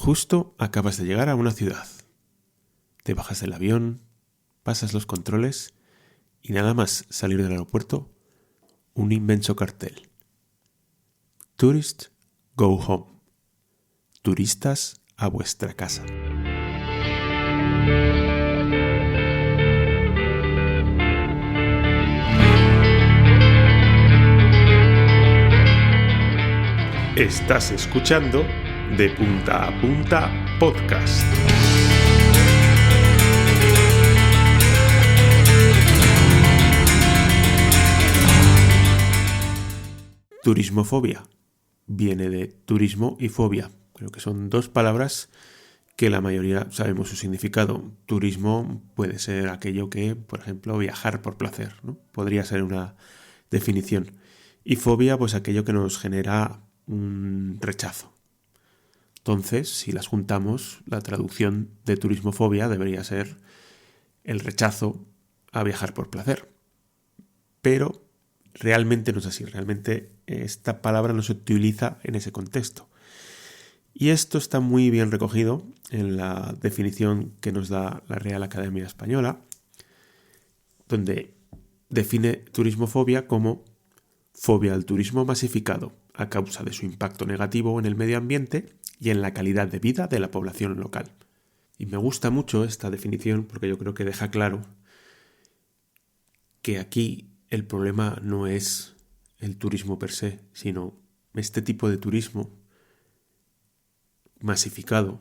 Justo acabas de llegar a una ciudad. Te bajas del avión, pasas los controles y nada más salir del aeropuerto, un inmenso cartel. Tourists go home. Turistas a vuestra casa. Estás escuchando De Punta a Punta Podcast. Turismofobia. Viene de turismo y fobia. Creo que son dos palabras que la mayoría sabemos su significado. Turismo puede ser aquello que, por ejemplo, viajar por placer, ¿no? Podría ser una definición. Y fobia, pues aquello que nos genera un rechazo. Entonces, si las juntamos, la traducción de turismofobia debería ser el rechazo a viajar por placer. Pero realmente no es así. Realmente esta palabra no se utiliza en ese contexto. Y esto está muy bien recogido en la definición que nos da la Real Academia Española, donde define turismofobia como fobia al turismo masificado a causa de su impacto negativo en el medio ambiente y en la calidad de vida de la población local. Y me gusta mucho esta definición porque yo creo que deja claro que aquí el problema no es el turismo per se, sino este tipo de turismo masificado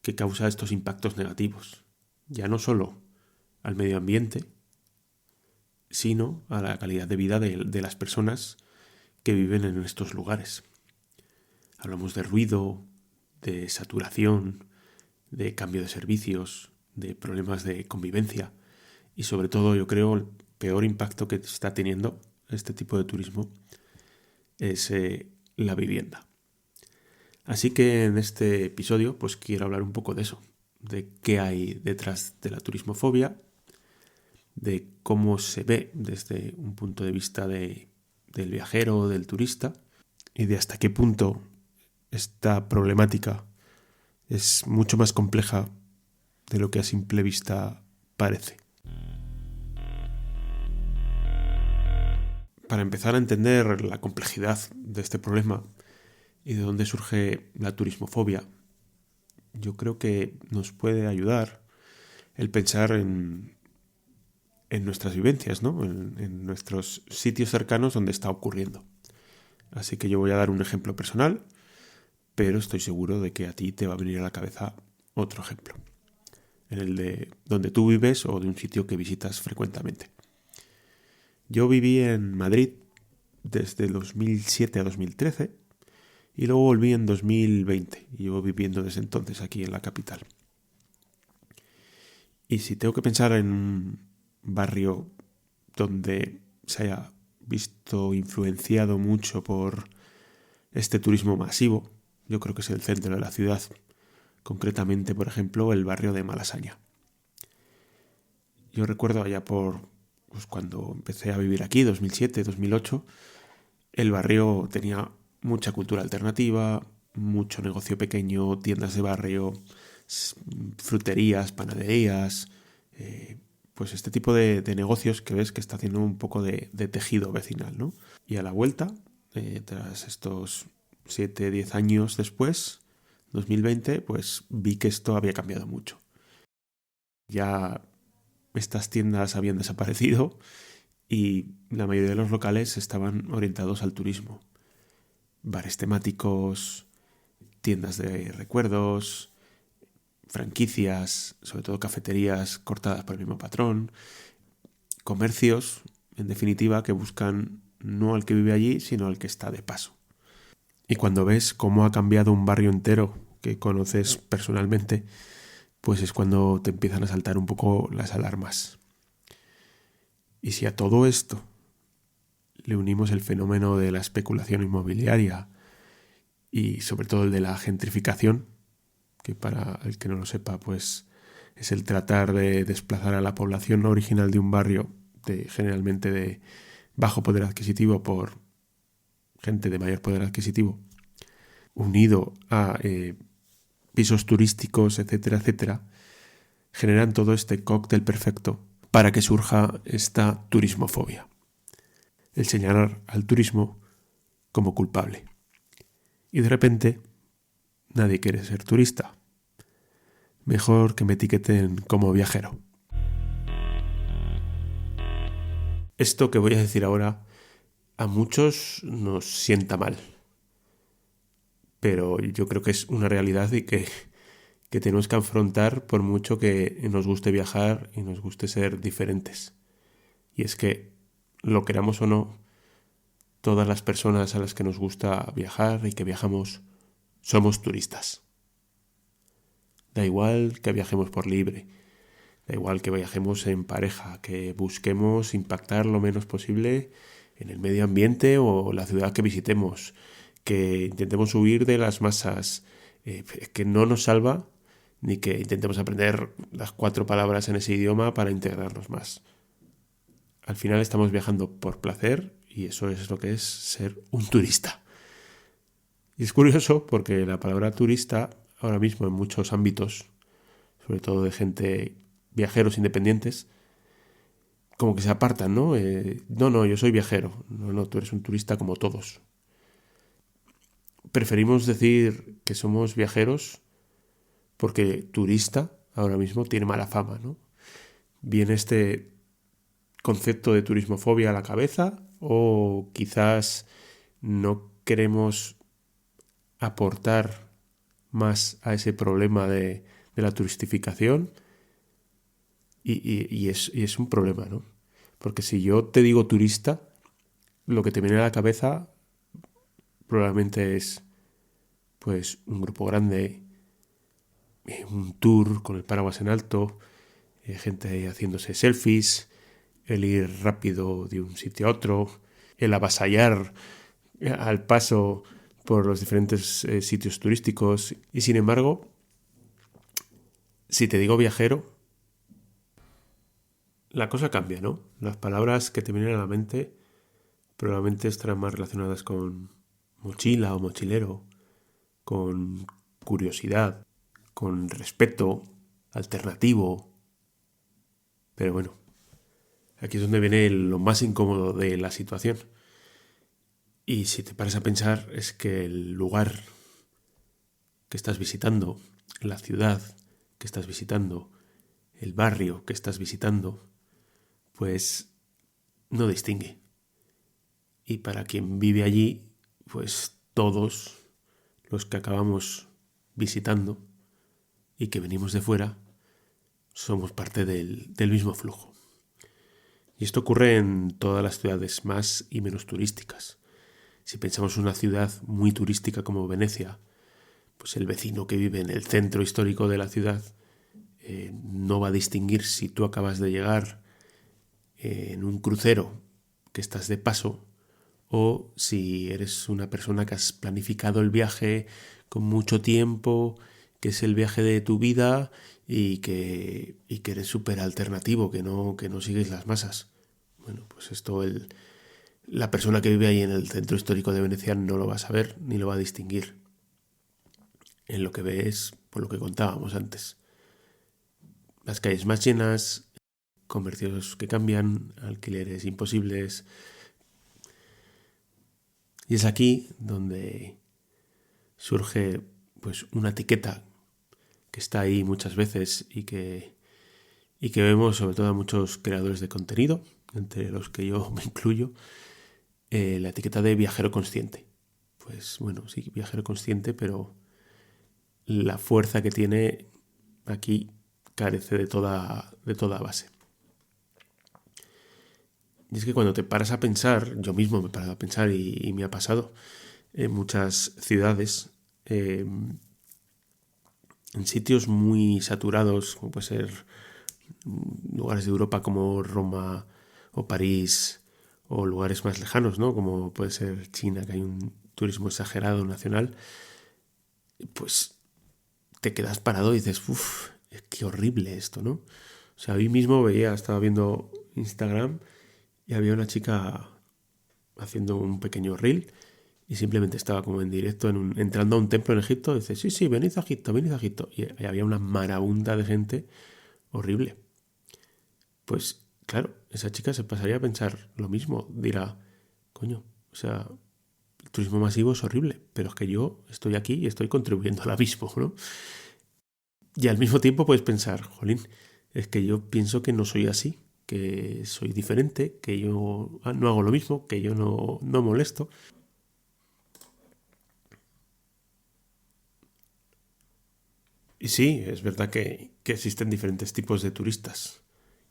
que causa estos impactos negativos, ya no solo al medio ambiente, sino a la calidad de vida de las personas que viven en estos lugares. Hablamos de ruido, de saturación, de cambio de servicios, de problemas de convivencia y sobre todo yo creo el peor impacto que está teniendo este tipo de turismo es la vivienda. Así que en este episodio pues quiero hablar un poco de eso, de qué hay detrás de la turismofobia, de cómo se ve desde un punto de vista del viajero, del turista, y de hasta qué punto esta problemática es mucho más compleja de lo que a simple vista parece. Para empezar a entender la complejidad de este problema y de dónde surge la turismofobia, yo creo que nos puede ayudar el pensar en nuestras vivencias, ¿no? En nuestros sitios cercanos donde está ocurriendo. Así que yo voy a dar un ejemplo personal, pero estoy seguro de que a ti te va a venir a la cabeza otro ejemplo, en el de donde tú vives o de un sitio que visitas frecuentemente. Yo viví en Madrid desde 2007 a 2013 y luego volví en 2020 y llevo viviendo desde entonces aquí en la capital. Y si tengo que pensar en un barrio donde se haya visto influenciado mucho por este turismo masivo, yo creo que es el centro de la ciudad, concretamente, por ejemplo, el barrio de Malasaña. Yo recuerdo allá cuando empecé a vivir aquí, 2007, 2008, el barrio tenía mucha cultura alternativa, mucho negocio pequeño, tiendas de barrio, fruterías, panaderías, pues este tipo de negocios que ves que está haciendo un poco de tejido vecinal, ¿no? Y a la vuelta, tras estos 7-10 años después, 2020, pues vi que esto había cambiado mucho. Ya estas tiendas habían desaparecido y la mayoría de los locales estaban orientados al turismo. Bares temáticos, tiendas de recuerdos, franquicias, sobre todo cafeterías cortadas por el mismo patrón, comercios, en definitiva, que buscan no al que vive allí, sino al que está de paso. Y cuando ves cómo ha cambiado un barrio entero que conoces personalmente, pues es cuando te empiezan a saltar un poco las alarmas. Y si a todo esto le unimos el fenómeno de la especulación inmobiliaria y sobre todo el de la gentrificación, que para el que no lo sepa, pues es el tratar de desplazar a la población original de un barrio, generalmente de bajo poder adquisitivo, por gente de mayor poder adquisitivo, unido a pisos turísticos, etcétera, etcétera, generan todo este cóctel perfecto para que surja esta turismofobia. El señalar al turismo como culpable. Y de repente, nadie quiere ser turista. Mejor que me etiqueten como viajero. Esto que voy a decir ahora a muchos nos sienta mal. Pero yo creo que es una realidad y que tenemos que afrontar por mucho que nos guste viajar y nos guste ser diferentes. Y es que, lo queramos o no, todas las personas a las que nos gusta viajar y que viajamos somos turistas. Da igual que viajemos por libre, da igual que viajemos en pareja, que busquemos impactar lo menos posible en el medio ambiente o la ciudad que visitemos, que intentemos huir de las masas, que no nos salva ni que intentemos aprender las 4 palabras en ese idioma para integrarnos más. Al final estamos viajando por placer y eso es lo que es ser un turista. Y es curioso porque la palabra turista ahora mismo en muchos ámbitos, sobre todo de gente, viajeros independientes, como que se apartan, ¿no? No, yo soy viajero. No, tú eres un turista como todos. Preferimos decir que somos viajeros porque turista ahora mismo tiene mala fama, ¿no? Viene este concepto de turismofobia a la cabeza o quizás no queremos aportar más a ese problema de la turistificación y es un problema, ¿no? Porque si yo te digo turista, lo que te viene a la cabeza probablemente es pues un grupo grande, un tour con el paraguas en alto, gente haciéndose selfies, el ir rápido de un sitio a otro, el avasallar al paso por los diferentes sitios turísticos. Y sin embargo, si te digo viajero, la cosa cambia, ¿no? Las palabras que te vienen a la mente probablemente estarán más relacionadas con mochila o mochilero, con curiosidad, con respeto, alternativo. Pero bueno, aquí es donde viene lo más incómodo de la situación. Y si te paras a pensar, es que el lugar que estás visitando, la ciudad que estás visitando, el barrio que estás visitando, pues no distingue. Y para quien vive allí, pues todos los que acabamos visitando y que venimos de fuera, somos parte del mismo flujo. Y esto ocurre en todas las ciudades más y menos turísticas. Si pensamos en una ciudad muy turística como Venecia, pues el vecino que vive en el centro histórico de la ciudad no va a distinguir si tú acabas de llegar en un crucero que estás de paso o si eres una persona que has planificado el viaje con mucho tiempo, que es el viaje de tu vida y que eres súper alternativo, que no sigues las masas. Bueno, pues esto la persona que vive ahí en el centro histórico de Venecia no lo va a saber ni lo va a distinguir. En lo que ve es por lo que contábamos antes. Las calles más llenas, comercios que cambian, alquileres imposibles. Y es aquí donde surge pues una etiqueta que está ahí muchas veces y que vemos sobre todo a muchos creadores de contenido, entre los que yo me incluyo, la etiqueta de viajero consciente. Pues bueno, sí, viajero consciente, pero la fuerza que tiene aquí carece de toda base. Y es que cuando te paras a pensar, yo mismo me he parado a pensar y me ha pasado en muchas ciudades, en sitios muy saturados, como puede ser lugares de Europa como Roma o París, o lugares más lejanos, ¿no? Como puede ser China, que hay un turismo exagerado nacional, pues te quedas parado y dices, uff, qué horrible esto, ¿no? O sea, hoy mismo estaba viendo Instagram y había una chica haciendo un pequeño reel y simplemente estaba como en directo entrando a un templo en Egipto. Dice, sí, venid a Egipto, venid a Egipto. Y había una marabunta de gente horrible. Pues claro, esa chica se pasaría a pensar lo mismo. Dirá, coño, o sea, el turismo masivo es horrible, pero es que yo estoy aquí y estoy contribuyendo al abismo, ¿no? Y al mismo tiempo puedes pensar, jolín, es que yo pienso que no soy así, que soy diferente, que yo no hago lo mismo, que yo no molesto. Y sí, es verdad que existen diferentes tipos de turistas,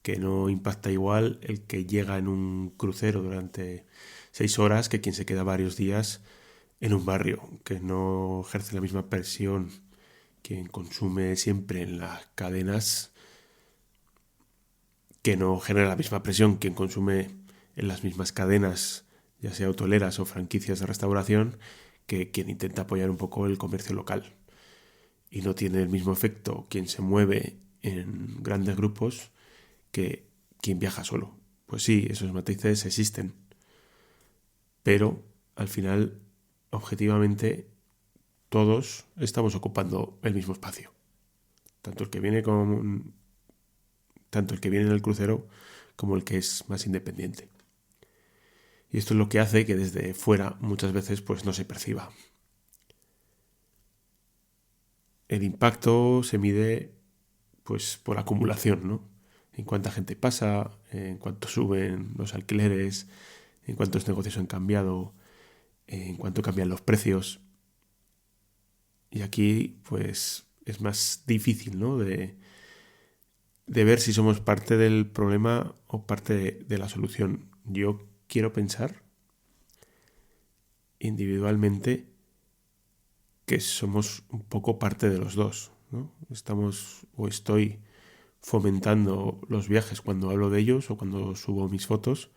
que no impacta igual el que llega en un crucero durante 6 horas que quien se queda varios días en un barrio, que no ejerce la misma presión, quien consume siempre en las cadenas, que no genera la misma presión, quien consume en las mismas cadenas, ya sea hoteleras o franquicias de restauración, que quien intenta apoyar un poco el comercio local. Y no tiene el mismo efecto quien se mueve en grandes grupos que quien viaja solo. Pues sí, esos matices existen, pero al final, objetivamente, todos estamos ocupando el mismo espacio. Tanto el que viene tanto el que viene en el crucero como el que es más independiente. Y esto es lo que hace que desde fuera muchas veces pues no se perciba. El impacto se mide pues por acumulación, ¿no? En cuánta gente pasa, en cuánto suben los alquileres, en cuántos negocios han cambiado, en cuánto cambian los precios. Y aquí pues es más difícil, ¿no? De ver si somos parte del problema o parte de la solución. Yo quiero pensar individualmente que somos un poco parte de los dos, ¿no? Estamos o estoy fomentando los viajes cuando hablo de ellos o cuando subo mis fotos,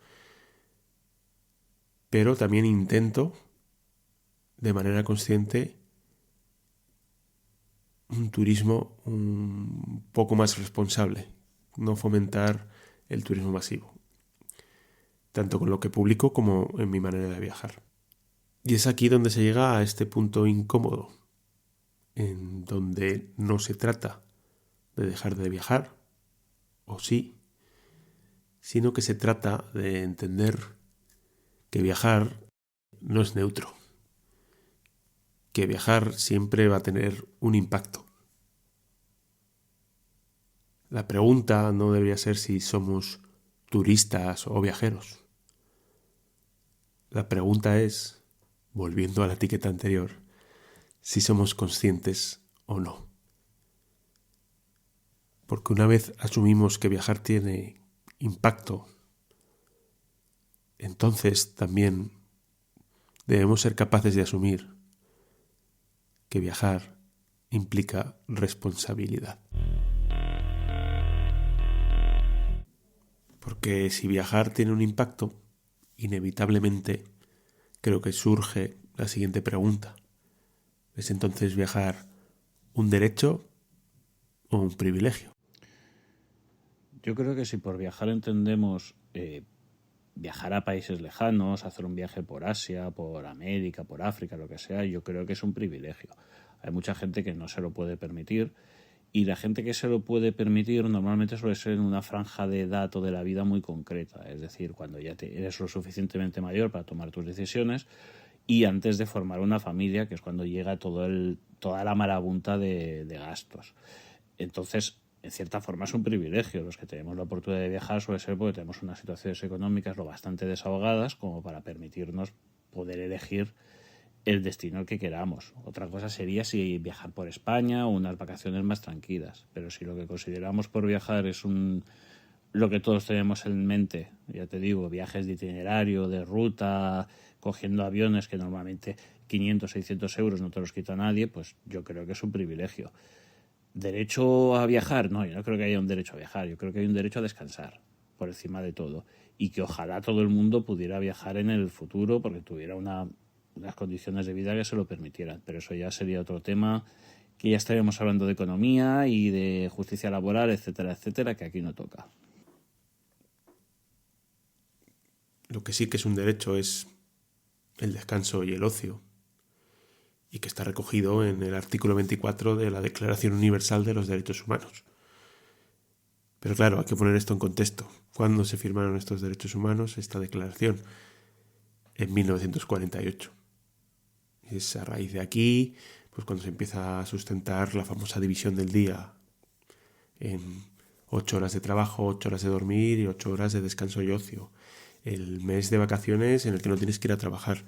pero también intento de manera consciente un turismo un poco más responsable, no fomentar el turismo masivo, tanto con lo que publico como en mi manera de viajar. Y es aquí donde se llega a este punto incómodo, en donde no se trata de dejar de viajar, o sí, sino que se trata de entender que viajar no es neutro, que viajar siempre va a tener un impacto. La pregunta no debería ser si somos turistas o viajeros. La pregunta es, volviendo a la etiqueta anterior, si somos conscientes o no. Porque una vez asumimos que viajar tiene impacto, entonces también debemos ser capaces de asumir que viajar implica responsabilidad. Porque si viajar tiene un impacto, inevitablemente creo que surge la siguiente pregunta. ¿Es entonces viajar un derecho o un privilegio? Yo creo que si por viajar entendemos viajar a países lejanos, hacer un viaje por Asia, por América, por África, lo que sea, yo creo que es un privilegio. Hay mucha gente que no se lo puede permitir y la gente que se lo puede permitir normalmente suele ser en una franja de edad o de la vida muy concreta, es decir, cuando ya eres lo suficientemente mayor para tomar tus decisiones y antes de formar una familia, que es cuando llega toda la marabunta de gastos. Entonces, en cierta forma es un privilegio. Los que tenemos la oportunidad de viajar suele ser porque tenemos unas situaciones económicas lo bastante desahogadas como para permitirnos poder elegir el destino que queramos. Otra cosa sería si viajar por España o unas vacaciones más tranquilas. Pero si lo que consideramos por viajar es lo que todos tenemos en mente, ya te digo, viajes de itinerario, de ruta, cogiendo aviones que normalmente 500, 600 euros no te los quita nadie, pues yo creo que es un privilegio. ¿Derecho a viajar? No, yo no creo que haya un derecho a viajar, yo creo que hay un derecho a descansar, por encima de todo. Y que ojalá todo el mundo pudiera viajar en el futuro porque tuviera unas condiciones de vida que se lo permitieran. Pero eso ya sería otro tema, que ya estaríamos hablando de economía y de justicia laboral, etcétera, etcétera, que aquí no toca. Lo que sí que es un derecho es el descanso y el ocio, y que está recogido en el artículo 24 de la Declaración Universal de los Derechos Humanos. Pero claro, hay que poner esto en contexto. ¿Cuándo se firmaron estos derechos humanos, esta declaración? En 1948. Y es a raíz de aquí, pues cuando se empieza a sustentar la famosa división del día en 8 horas de trabajo, 8 horas de dormir y 8 horas de descanso y ocio. El mes de vacaciones en el que no tienes que ir a trabajar.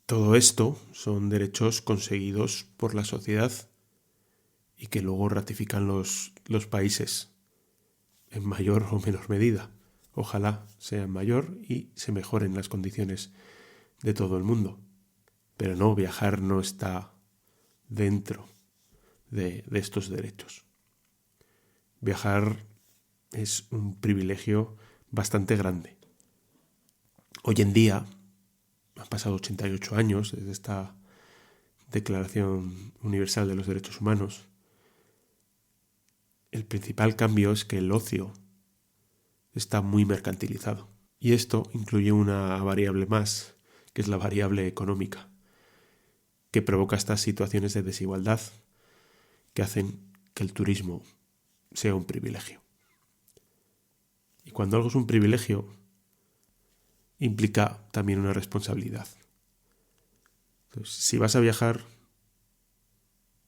Todo esto son derechos conseguidos por la sociedad y que luego ratifican los países en mayor o menor medida. Ojalá sea en mayor y se mejoren las condiciones de todo el mundo. Pero no, viajar no está dentro de estos derechos. Viajar es un privilegio bastante grande. Hoy en día, han pasado 88 años desde esta Declaración Universal de los Derechos Humanos. El principal cambio es que el ocio está muy mercantilizado. Y esto incluye una variable más, que es la variable económica, que provoca estas situaciones de desigualdad que hacen que el turismo sea un privilegio. Y cuando algo es un privilegio, implica también una responsabilidad. Entonces, si vas a viajar,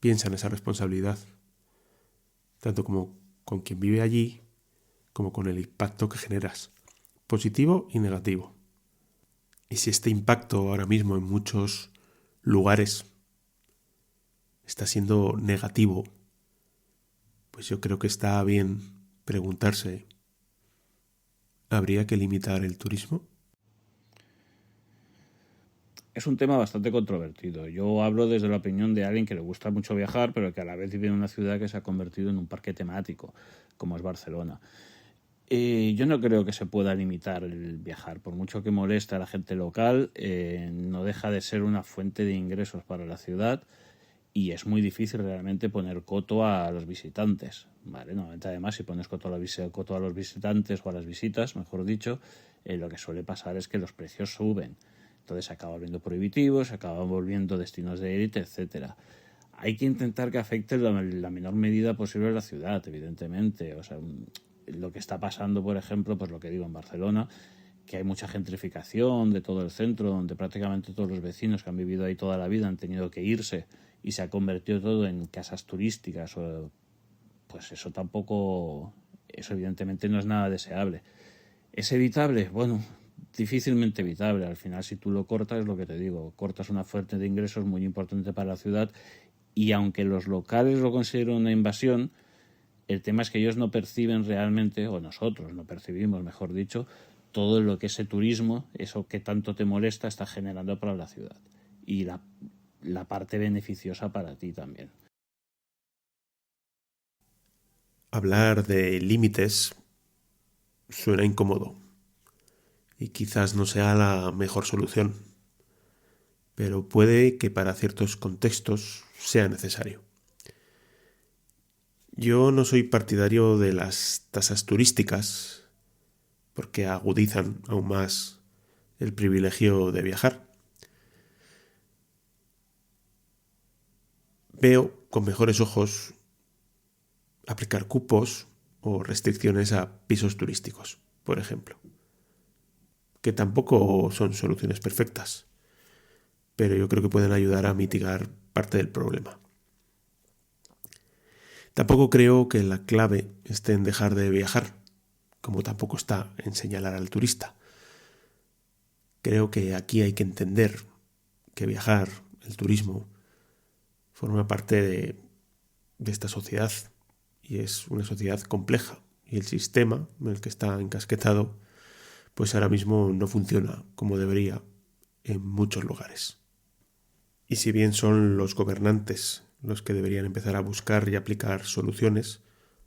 piensa en esa responsabilidad, tanto como con quien vive allí, como con el impacto que generas, positivo y negativo. Y si este impacto ahora mismo en muchos lugares está siendo negativo, pues yo creo que está bien preguntarse, ¿habría que limitar el turismo? Es un tema bastante controvertido. Yo hablo desde la opinión de alguien que le gusta mucho viajar, pero que a la vez vive en una ciudad que se ha convertido en un parque temático, como es Barcelona. Yo no creo que se pueda limitar el viajar. Por mucho que moleste a la gente local, no deja de ser una fuente de ingresos para la ciudad y es muy difícil realmente poner coto a los visitantes. ¿Vale? Normalmente, además, si pones coto a los visitantes o a las visitas, mejor dicho, lo que suele pasar es que los precios suben. Entonces se acaba volviendo prohibitivo, se acaba volviendo destinos de élite, etcétera. Hay que intentar que afecte la menor medida posible a la ciudad, evidentemente. O sea, lo que está pasando, por ejemplo, pues lo que digo en Barcelona, que hay mucha gentrificación de todo el centro, donde prácticamente todos los vecinos que han vivido ahí toda la vida han tenido que irse y se ha convertido todo en casas turísticas. Pues eso tampoco, eso evidentemente no es nada deseable. ¿Es evitable? Bueno, difícilmente evitable. Al final, si tú lo cortas, es lo que te digo, cortas una fuente de ingresos muy importante para la ciudad y aunque los locales lo consideren una invasión, el tema es que ellos no perciben realmente, o nosotros no percibimos, mejor dicho, todo lo que ese turismo, eso que tanto te molesta, está generando para la ciudad. Y la parte beneficiosa para ti también. Hablar de límites suena incómodo y quizás no sea la mejor solución, pero puede que para ciertos contextos sea necesario. Yo no soy partidario de las tasas turísticas porque agudizan aún más el privilegio de viajar. Veo con mejores ojos aplicar cupos o restricciones a pisos turísticos, por ejemplo, que tampoco son soluciones perfectas, pero yo creo que pueden ayudar a mitigar parte del problema. Tampoco creo que la clave esté en dejar de viajar, como tampoco está en señalar al turista. Creo que aquí hay que entender que viajar, el turismo, forma parte de esta sociedad y es una sociedad compleja y el sistema en el que está encasquetado pues ahora mismo no funciona como debería en muchos lugares. Y si bien son los gobernantes los que deberían empezar a buscar y aplicar soluciones,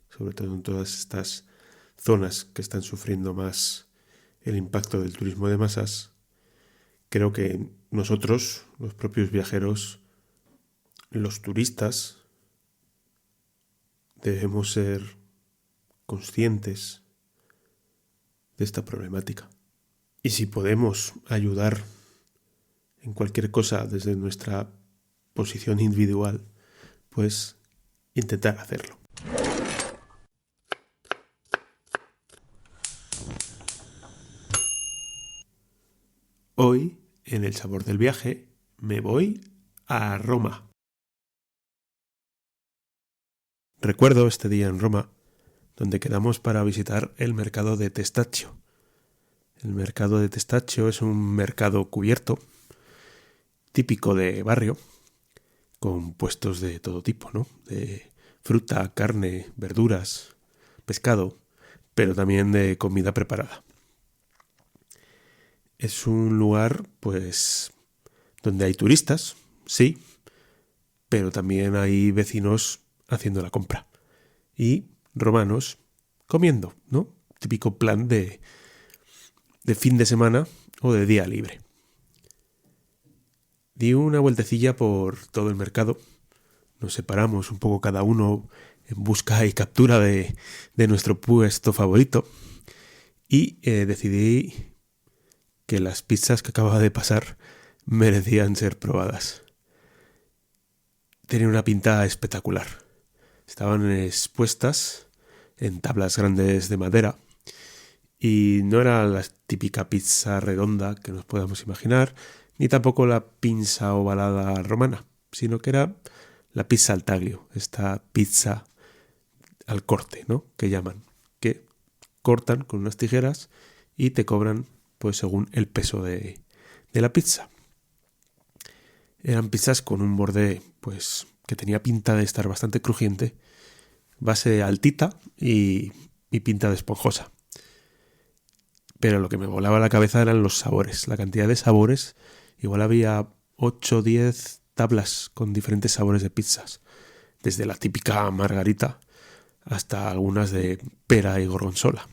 sobre todo en todas estas zonas que están sufriendo más el impacto del turismo de masas, creo que nosotros, los propios viajeros, los turistas, debemos ser conscientes de esta problemática. Y si podemos ayudar en cualquier cosa desde nuestra posición individual, pues intentar hacerlo. Hoy, en El Sabor del Viaje, me voy a Roma. Recuerdo este día en Roma, donde quedamos para visitar el mercado de Testaccio. El mercado de Testaccio es un mercado cubierto, típico de barrio, con puestos de todo tipo, ¿no? De fruta, carne, verduras, pescado, pero también de comida preparada. Es un lugar, pues, donde hay turistas, sí, pero también hay vecinos haciendo la compra y romanos comiendo, ¿no? Típico plan de fin de semana o de día libre. Di una vueltecilla por todo el mercado, nos separamos un poco cada uno en busca y captura de nuestro puesto favorito y decidí que las pizzas que acababa de pasar merecían ser probadas. Tenían una pinta espectacular. Estaban expuestas en tablas grandes de madera y no era la típica pizza redonda que nos podamos imaginar, ni tampoco la pinza ovalada romana, sino que era la pizza al taglio, esta pizza al corte, ¿no? Que llaman, que cortan con unas tijeras y te cobran pues según el peso de la pizza. Eran pizzas con un borde pues que tenía pinta de estar bastante crujiente, base altita y pinta de esponjosa. Pero lo que me volaba la cabeza eran los sabores, la cantidad de sabores. Igual había 8 o 10 tablas con diferentes sabores de pizzas, desde la típica margarita hasta algunas de pera y gorgonzola.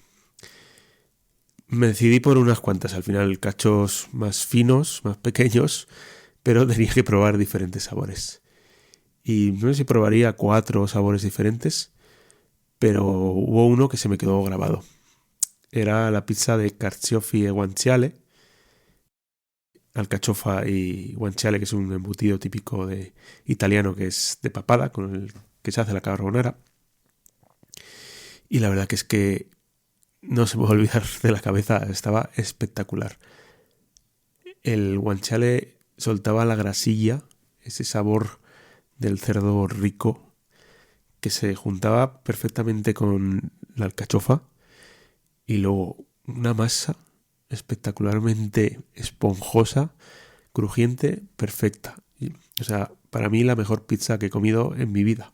Me decidí por unas cuantas, al final cachos más finos, más pequeños, pero tenía que probar diferentes sabores. Y no sé si probaría 4 sabores diferentes, pero hubo uno que se me quedó grabado. Era la pizza de carciofi e guanciale, alcachofa y guanciale, que es un embutido típico de italiano que es de papada, con el que se hace la carbonara. Y la verdad que es que no se me va a olvidar de la cabeza, estaba espectacular. El guanciale soltaba la grasilla, ese sabor del cerdo rico que se juntaba perfectamente con la alcachofa y luego una masa espectacularmente esponjosa, crujiente, perfecta. O sea, para mí la mejor pizza que he comido en mi vida.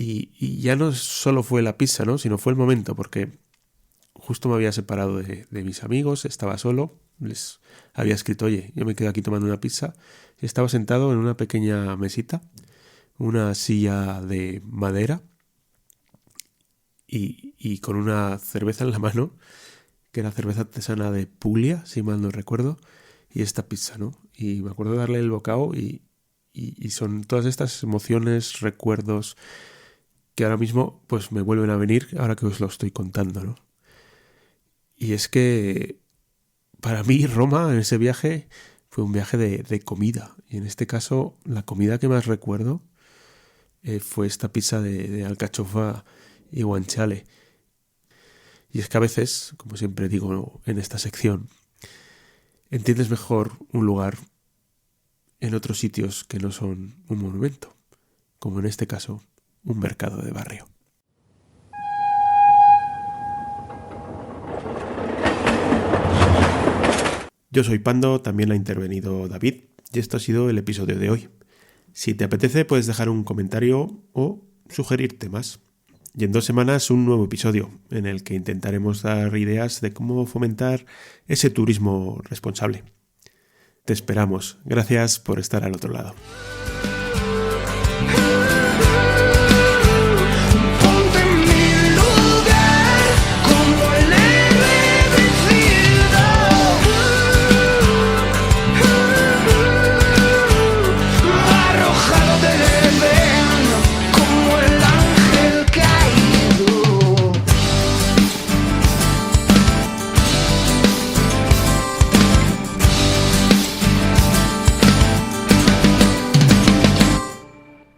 Y ya no solo fue la pizza, ¿no? Sino fue el momento, porque justo me había separado de mis amigos, estaba solo, les había escrito, oye, yo me quedo aquí tomando una pizza, y estaba sentado en una pequeña mesita, una silla de madera y con una cerveza en la mano, que era cerveza artesana de Puglia, si mal no recuerdo, y esta pizza, ¿no? Y me acuerdo de darle el bocado y son todas estas emociones, recuerdos que ahora mismo pues me vuelven a venir ahora que os lo estoy contando, ¿no? Y es que para mí Roma en ese viaje fue un viaje de comida. Y en este caso la comida que más recuerdo fue esta pizza de alcachofa y guanciale. Y es que a veces, como siempre digo en esta sección, entiendes mejor un lugar en otros sitios que no son un monumento, como en este caso un mercado de barrio. Yo soy Pando, también ha intervenido David, y esto ha sido el episodio de hoy. Si te apetece puedes dejar un comentario o sugerir temas. Y en 2 semanas un nuevo episodio en el que intentaremos dar ideas de cómo fomentar ese turismo responsable. Te esperamos. Gracias por estar al otro lado.